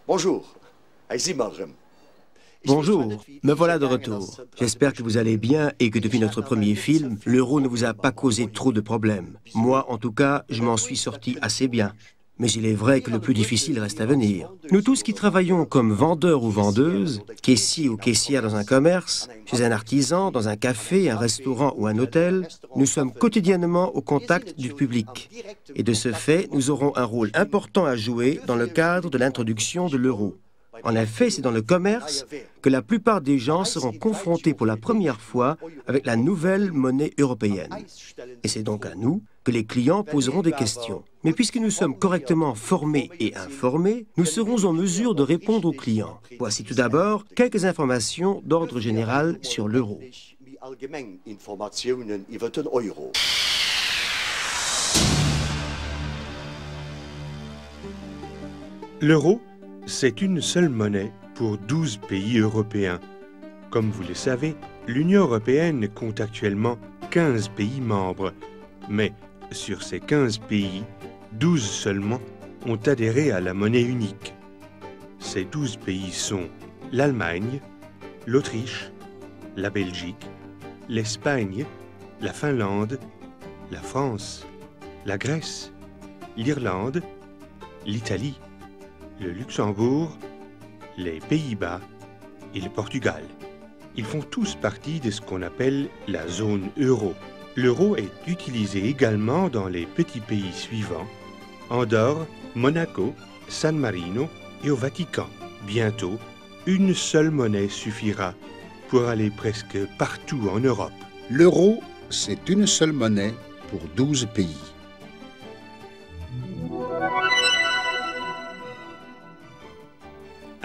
Bonjour. Bonjour, me voilà de retour. J'espère que vous allez bien et que depuis notre premier film, l'euro ne vous a pas causé trop de problèmes. Moi, en tout cas, je m'en suis sorti assez bien. Mais il est vrai que le plus difficile reste à venir. Nous tous qui travaillons comme vendeurs ou vendeuses, caissiers ou caissières dans un commerce, chez un artisan, dans un café, un restaurant ou un hôtel, nous sommes quotidiennement au contact du public. Et de ce fait, nous aurons un rôle important à jouer dans le cadre de l'introduction de l'euro. En effet, c'est dans le commerce que la plupart des gens seront confrontés pour la première fois avec la nouvelle monnaie européenne. Et c'est donc à nous que les clients poseront des questions. Mais puisque nous sommes correctement formés et informés, nous serons en mesure de répondre aux clients. Voici tout d'abord quelques informations d'ordre général sur l'euro. L'euro, c'est une seule monnaie pour 12 pays européens. Comme vous le savez, l'Union européenne compte actuellement 15 pays membres. Mais sur ces 15 pays, 12 seulement ont adhéré à la monnaie unique. Ces 12 pays sont l'Allemagne, l'Autriche, la Belgique, l'Espagne, la Finlande, la France, la Grèce, l'Irlande, l'Italie, le Luxembourg, les Pays-Bas et le Portugal. Ils font tous partie de ce qu'on appelle la zone euro. L'euro est utilisé également dans les petits pays suivants: Andorre, Monaco, San Marino et au Vatican. Bientôt, une seule monnaie suffira pour aller presque partout en Europe. L'euro, c'est une seule monnaie pour 12 pays.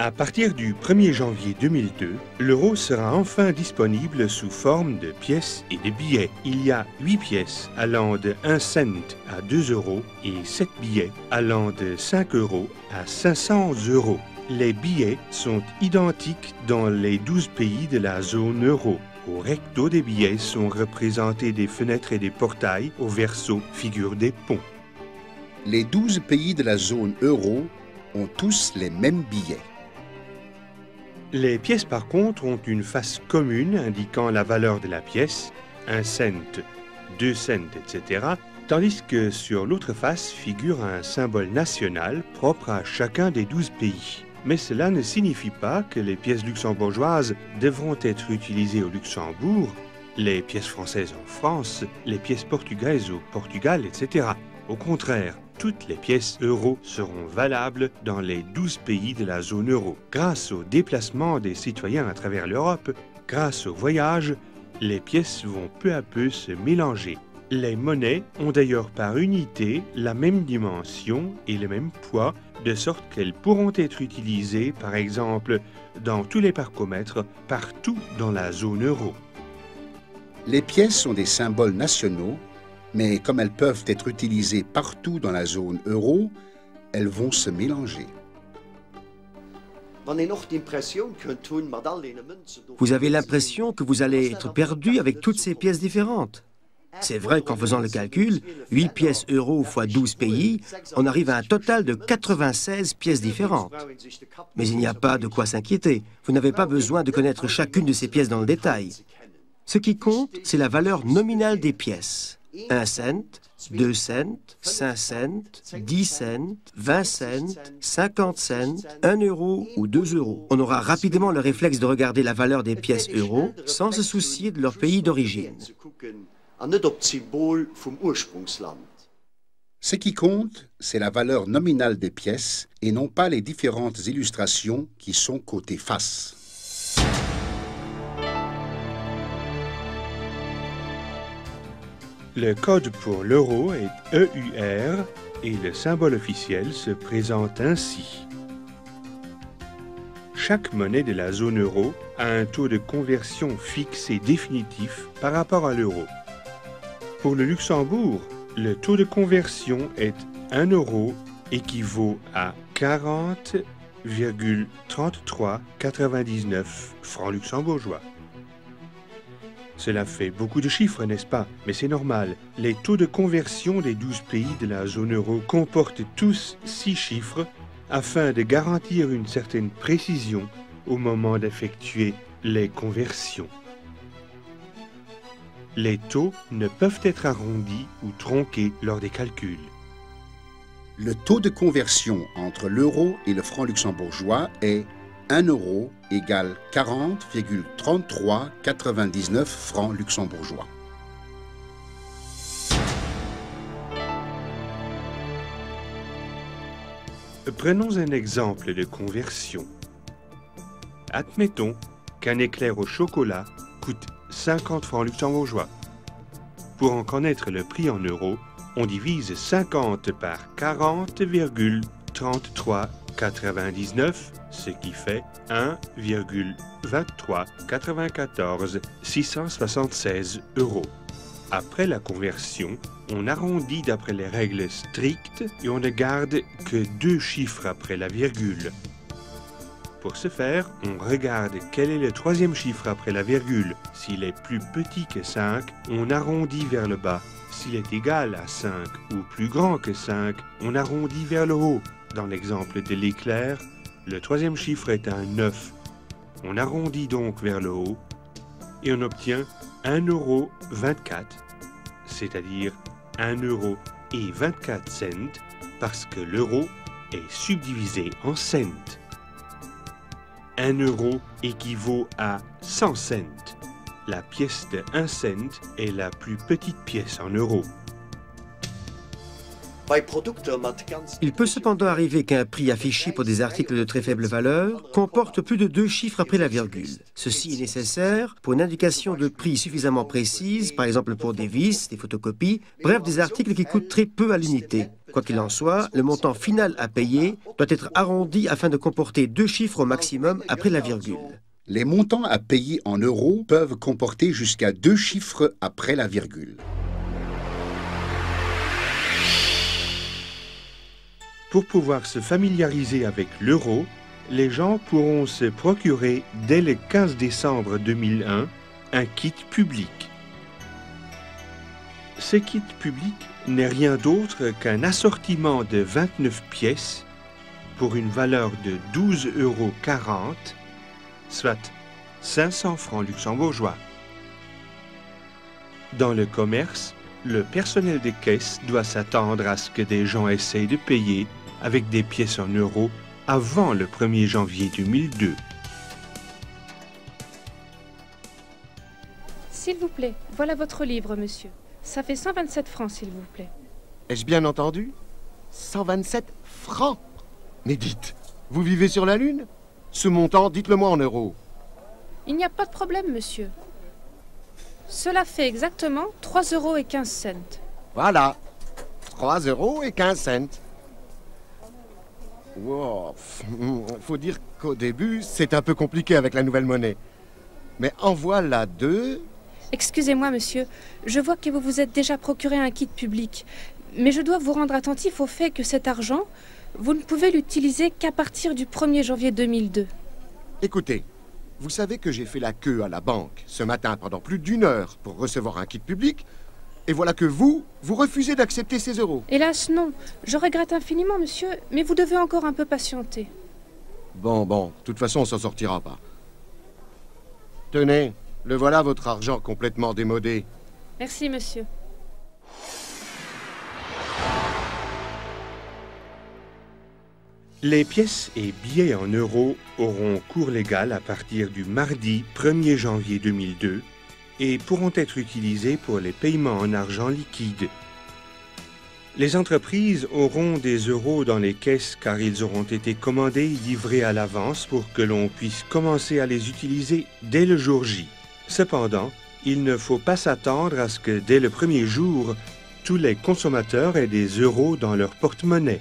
À partir du 1er janvier 2002, l'euro sera enfin disponible sous forme de pièces et de billets. Il y a 8 pièces allant de 1 cent à 2 euros et 7 billets allant de 5 euros à 500 euros. Les billets sont identiques dans les 12 pays de la zone euro. Au recto des billets sont représentés des fenêtres et des portails, au verso figurent des ponts. Les 12 pays de la zone euro ont tous les mêmes billets. Les pièces par contre ont une face commune indiquant la valeur de la pièce, 1 cent, 2 cents, etc., tandis que sur l'autre face figure un symbole national propre à chacun des 12 pays. Mais cela ne signifie pas que les pièces luxembourgeoises devront être utilisées au Luxembourg, les pièces françaises en France, les pièces portugaises au Portugal, etc. Au contraire, toutes les pièces euro seront valables dans les 12 pays de la zone euro. Grâce au déplacement des citoyens à travers l'Europe, grâce au voyage, les pièces vont peu à peu se mélanger. Les monnaies ont d'ailleurs par unité la même dimension et le même poids, de sorte qu'elles pourront être utilisées, par exemple, dans tous les parcomètres, partout dans la zone euro. Les pièces sont des symboles nationaux, mais comme elles peuvent être utilisées partout dans la zone euro, elles vont se mélanger. Vous avez l'impression que vous allez être perdu avec toutes ces pièces différentes. C'est vrai qu'en faisant le calcul, 8 pièces euros fois 12 pays, on arrive à un total de 96 pièces différentes. Mais il n'y a pas de quoi s'inquiéter. Vous n'avez pas besoin de connaître chacune de ces pièces dans le détail. Ce qui compte, c'est la valeur nominale des pièces. 1 cent, 2 cents, 5 cents, 10 cents, 20 cents, 50 cents, 1 euro ou 2 euros. On aura rapidement le réflexe de regarder la valeur des pièces euros sans se soucier de leur pays d'origine. Ce qui compte, c'est la valeur nominale des pièces et non pas les différentes illustrations qui sont côté face. Le code pour l'euro est EUR et le symbole officiel se présente ainsi. Chaque monnaie de la zone euro a un taux de conversion fixe et définitif par rapport à l'euro. Pour le Luxembourg, le taux de conversion est 1 euro équivaut à 40,3399 francs luxembourgeois. Cela fait beaucoup de chiffres, n'est-ce pas? Mais c'est normal. Les taux de conversion des 12 pays de la zone euro comportent tous 6 chiffres afin de garantir une certaine précision au moment d'effectuer les conversions. Les taux ne peuvent être arrondis ou tronqués lors des calculs. Le taux de conversion entre l'euro et le franc luxembourgeois est 1 euro égale 40,3399 francs luxembourgeois. Prenons un exemple de conversion. Admettons qu'un éclair au chocolat coûte 50 francs luxembourgeois. Pour en connaître le prix en euros, on divise 50 par 40,3399, ce qui fait 1,2394 676 euros. Après la conversion, on arrondit d'après les règles strictes et on ne garde que 2 chiffres après la virgule. Pour ce faire, on regarde quel est le 3e chiffre après la virgule. S'il est plus petit que 5, on arrondit vers le bas. S'il est égal à 5 ou plus grand que 5, on arrondit vers le haut. Dans l'exemple de l'éclair, le 3e chiffre est un 9. On arrondit donc vers le haut et on obtient 1,24 €, c'est-à-dire 1 euro et 24 cents, parce que l'euro est subdivisé en cents. 1 euro équivaut à 100 cents. La pièce de 1 cent est la plus petite pièce en euros. Il peut cependant arriver qu'un prix affiché pour des articles de très faible valeur comporte plus de 2 chiffres après la virgule. Ceci est nécessaire pour une indication de prix suffisamment précise, par exemple pour des vis, des photocopies, bref, des articles qui coûtent très peu à l'unité. Quoi qu'il en soit, le montant final à payer doit être arrondi afin de comporter 2 chiffres au maximum après la virgule. Les montants à payer en euros peuvent comporter jusqu'à 2 chiffres après la virgule. Pour pouvoir se familiariser avec l'euro, les gens pourront se procurer dès le 15 décembre 2001 un kit public. Ce kit public n'est rien d'autre qu'un assortiment de 29 pièces pour une valeur de 12,40 €, soit 500 francs luxembourgeois. Dans le commerce, le personnel de caisse doit s'attendre à ce que des gens essayent de payer avec des pièces en euros avant le 1er janvier 2002. S'il vous plaît, voilà votre livre, monsieur. Ça fait 127 francs, s'il vous plaît. Ai-je bien entendu? 127 francs? Mais dites, vous vivez sur la Lune? Ce montant, dites-le-moi en euros. Il n'y a pas de problème, monsieur. Cela fait exactement 3,15 €. Voilà, 3,15 €. Wow. Faut dire qu'au début, c'est un peu compliqué avec la nouvelle monnaie. Mais en voilà 2. Excusez-moi, monsieur. Je vois que vous vous êtes déjà procuré un kit public. Mais je dois vous rendre attentif au fait que cet argent, vous ne pouvez l'utiliser qu'à partir du 1er janvier 2002. Écoutez, vous savez que j'ai fait la queue à la banque ce matin pendant plus d'1 heure pour recevoir un kit public. Et voilà que vous refusez d'accepter ces euros. Hélas, non. Je regrette infiniment, monsieur, mais vous devez encore un peu patienter. Bon, de toute façon, on s'en sortira pas. Tenez, le voilà votre argent complètement démodé. Merci, monsieur. Les pièces et billets en euros auront cours légal à partir du mardi 1er janvier 2002 et pourront être utilisés pour les paiements en argent liquide. Les entreprises auront des euros dans les caisses car ils auront été commandés et livrés à l'avance pour que l'on puisse commencer à les utiliser dès le jour J. Cependant, il ne faut pas s'attendre à ce que dès le premier jour, tous les consommateurs aient des euros dans leur porte-monnaie.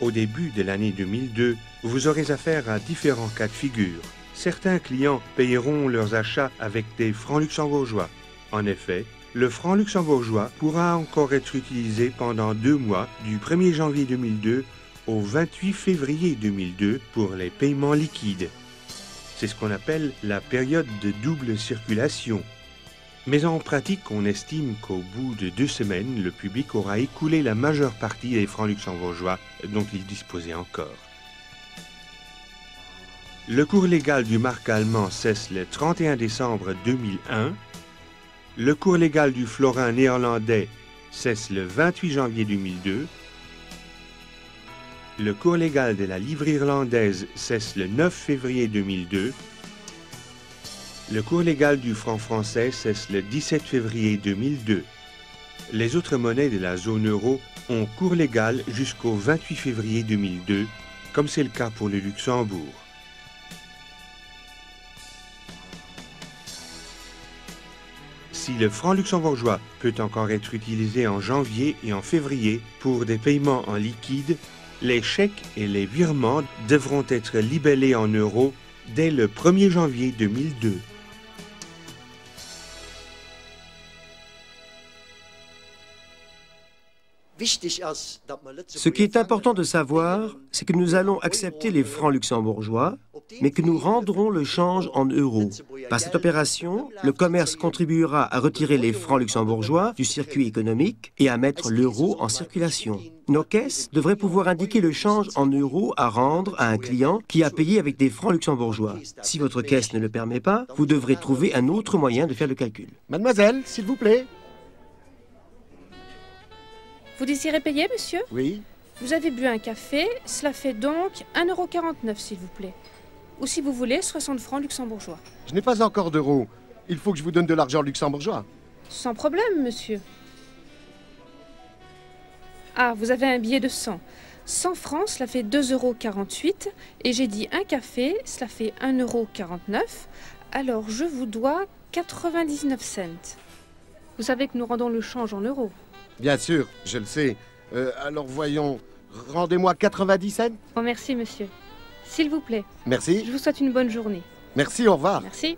Au début de l'année 2002, vous aurez affaire à différents cas de figure. Certains clients payeront leurs achats avec des francs luxembourgeois. En effet, le franc luxembourgeois pourra encore être utilisé pendant 2 mois, du 1er janvier 2002 au 28 février 2002 pour les paiements liquides. C'est ce qu'on appelle la période de double circulation. Mais en pratique, on estime qu'au bout de 2 semaines, le public aura écoulé la majeure partie des francs luxembourgeois dont il disposait encore. Le cours légal du mark allemand cesse le 31 décembre 2001. Le cours légal du florin néerlandais cesse le 28 janvier 2002. Le cours légal de la livre irlandaise cesse le 9 février 2002. Le cours légal du franc français cesse le 17 février 2002. Les autres monnaies de la zone euro ont cours légal jusqu'au 28 février 2002, comme c'est le cas pour le Luxembourg. Si le franc luxembourgeois peut encore être utilisé en janvier et en février pour des paiements en liquide, les chèques et les virements devront être libellés en euros dès le 1er janvier 2002. Ce qui est important de savoir, c'est que nous allons accepter les francs luxembourgeois, mais que nous rendrons le change en euros. Par cette opération, le commerce contribuera à retirer les francs luxembourgeois du circuit économique et à mettre l'euro en circulation. Nos caisses devraient pouvoir indiquer le change en euros à rendre à un client qui a payé avec des francs luxembourgeois. Si votre caisse ne le permet pas, vous devrez trouver un autre moyen de faire le calcul. Mademoiselle, s'il vous plaît. Vous désirez payer, monsieur? Oui. Vous avez bu un café, cela fait donc 1,49 €, s'il vous plaît. Ou si vous voulez, 60 francs luxembourgeois. Je n'ai pas encore d'euros. Il faut que je vous donne de l'argent luxembourgeois. Sans problème, monsieur. Ah, vous avez un billet de 100. 100 francs, cela fait 2,48 €. Et j'ai dit un café, cela fait 1,49 €. Alors, je vous dois 99 cents. Vous savez que nous rendons le change en euros. Bien sûr, je le sais. Alors voyons, rendez-moi 90 cents. Oh, merci, monsieur. S'il vous plaît. Merci. Je vous souhaite une bonne journée. Merci, au revoir. Merci.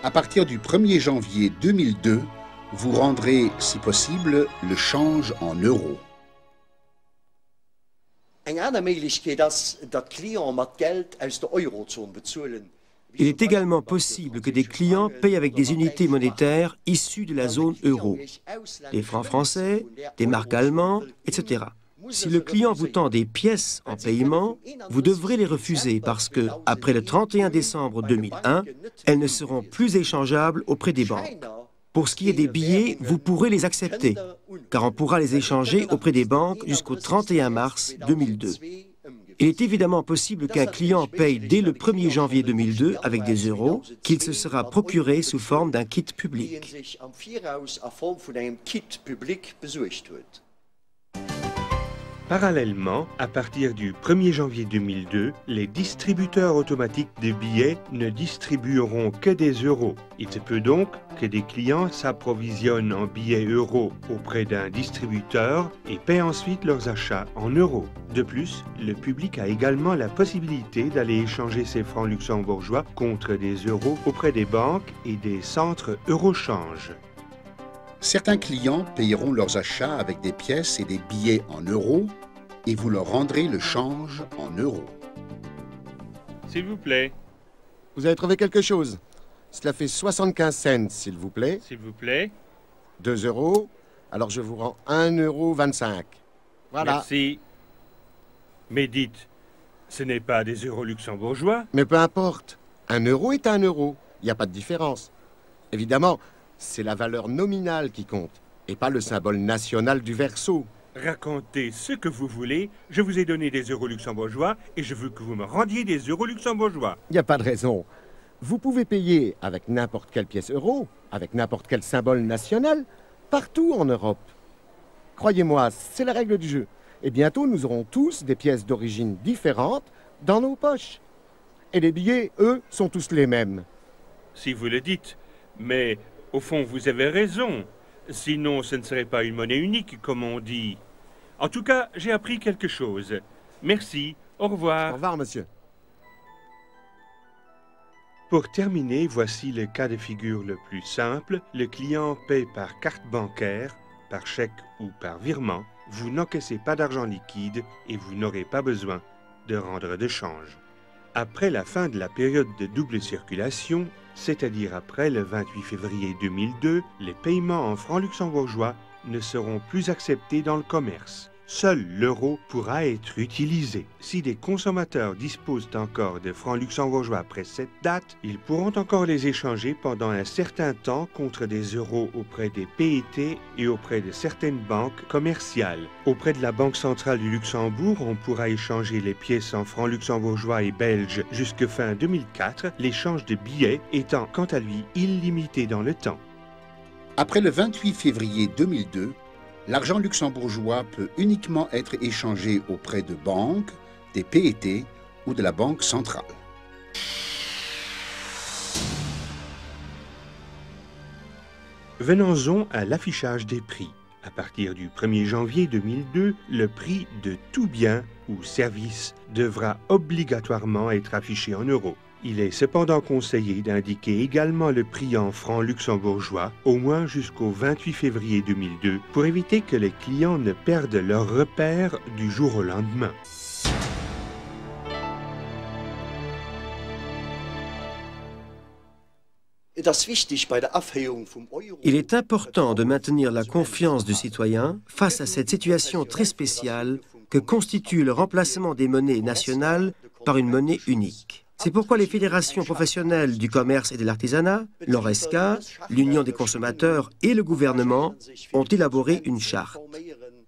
À partir du 1er janvier 2002, vous rendrez, si possible, le change en euros. Eine andere Möglichkeit ist, dass Klienten mit Geld aus der Eurozone bezahlen. Il est également possible que des clients payent avec des unités monétaires issues de la zone euro, des francs français, des marques allemands, etc. Si le client vous tend des pièces en paiement, vous devrez les refuser parce que, après le 31 décembre 2001, elles ne seront plus échangeables auprès des banques. Pour ce qui est des billets, vous pourrez les accepter, car on pourra les échanger auprès des banques jusqu'au 31 mars 2002. Il est évidemment possible qu'un client paye dès le 1er janvier 2002 avec des euros qu'il se sera procuré sous forme d'un kit public. Parallèlement, à partir du 1er janvier 2002, les distributeurs automatiques de billets ne distribueront que des euros. Il se peut donc que des clients s'approvisionnent en billets euros auprès d'un distributeur et paient ensuite leurs achats en euros. De plus, le public a également la possibilité d'aller échanger ses francs luxembourgeois contre des euros auprès des banques et des centres Eurochange. Certains clients payeront leurs achats avec des pièces et des billets en euros et vous leur rendrez le change en euros. S'il vous plaît. Vous avez trouvé quelque chose? Cela fait 75 cents, s'il vous plaît. S'il vous plaît. 2 euros. Alors je vous rends 1,25 €. Voilà. Merci. Mais dites, ce n'est pas des euros luxembourgeois? Mais peu importe. 1 euro est 1 euro. Il n'y a pas de différence. Évidemment, c'est la valeur nominale qui compte, et pas le symbole national du verso. Racontez ce que vous voulez, je vous ai donné des euros luxembourgeois et je veux que vous me rendiez des euros luxembourgeois. Il n'y a pas de raison. Vous pouvez payer avec n'importe quelle pièce euro, avec n'importe quel symbole national, partout en Europe. Croyez-moi, c'est la règle du jeu. Et bientôt, nous aurons tous des pièces d'origine différentes dans nos poches. Et les billets, eux, sont tous les mêmes. Si vous le dites, mais au fond, vous avez raison. Sinon, ce ne serait pas une monnaie unique, comme on dit. En tout cas, j'ai appris quelque chose. Merci, au revoir. Au revoir, monsieur. Pour terminer, voici le cas de figure le plus simple. Le client paie par carte bancaire, par chèque ou par virement. Vous n'encaissez pas d'argent liquide et vous n'aurez pas besoin de rendre de change. Après la fin de la période de double circulation, c'est-à-dire après le 28 février 2002, les paiements en francs luxembourgeois ne seront plus acceptés dans le commerce. seul l'euro pourra être utilisé. Si des consommateurs disposent encore de francs luxembourgeois après cette date, ils pourront encore les échanger pendant un certain temps contre des euros auprès des PET et auprès de certaines banques commerciales. Auprès de la Banque centrale du Luxembourg, on pourra échanger les pièces en francs luxembourgeois et belges jusque fin 2004, l'échange de billets étant quant à lui illimité dans le temps. Après le 28 février 2002, l'argent luxembourgeois peut uniquement être échangé auprès de banques, des PET ou de la Banque centrale. Venons-en à l'affichage des prix. À partir du 1er janvier 2002, le prix de tout bien ou service devra obligatoirement être affiché en euros. Il est cependant conseillé d'indiquer également le prix en francs luxembourgeois, au moins jusqu'au 28 février 2002, pour éviter que les clients ne perdent leur repère du jour au lendemain. Il est important de maintenir la confiance du citoyen face à cette situation très spéciale que constitue le remplacement des monnaies nationales par une monnaie unique. C'est pourquoi les fédérations professionnelles du commerce et de l'artisanat, l'ORESCA, l'Union des consommateurs et le gouvernement ont élaboré une charte.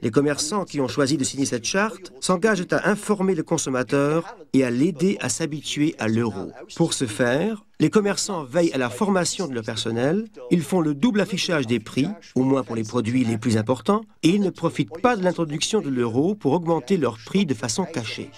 Les commerçants qui ont choisi de signer cette charte s'engagent à informer le consommateur et à l'aider à s'habituer à l'euro. Pour ce faire, les commerçants veillent à la formation de leur personnel, ils font le double affichage des prix, au moins pour les produits les plus importants, et ils ne profitent pas de l'introduction de l'euro pour augmenter leurs prix de façon cachée.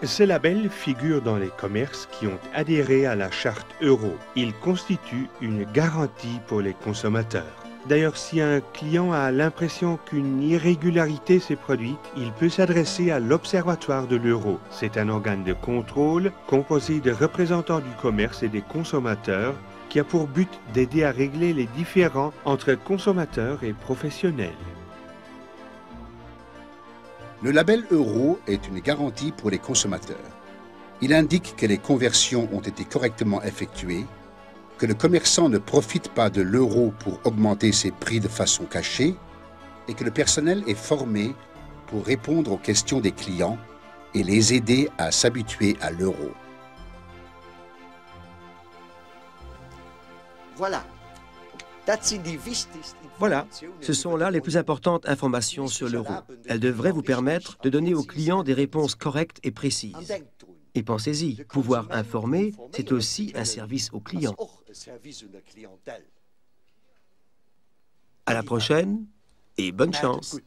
Ces labels figurent dans les commerces qui ont adhéré à la charte euro. Ils constituent une garantie pour les consommateurs. D'ailleurs, si un client a l'impression qu'une irrégularité s'est produite, il peut s'adresser à l'Observatoire de l'euro. C'est un organe de contrôle composé de représentants du commerce et des consommateurs qui a pour but d'aider à régler les différends entre consommateurs et professionnels. Le label euro est une garantie pour les consommateurs. Il indique que les conversions ont été correctement effectuées, que le commerçant ne profite pas de l'euro pour augmenter ses prix de façon cachée et que le personnel est formé pour répondre aux questions des clients et les aider à s'habituer à l'euro. Voilà, ce sont là les plus importantes informations sur l'euro. Elles devraient vous permettre de donner aux clients des réponses correctes et précises. Et pensez-y, pouvoir informer, c'est aussi un service aux clients. À la prochaine et bonne chance.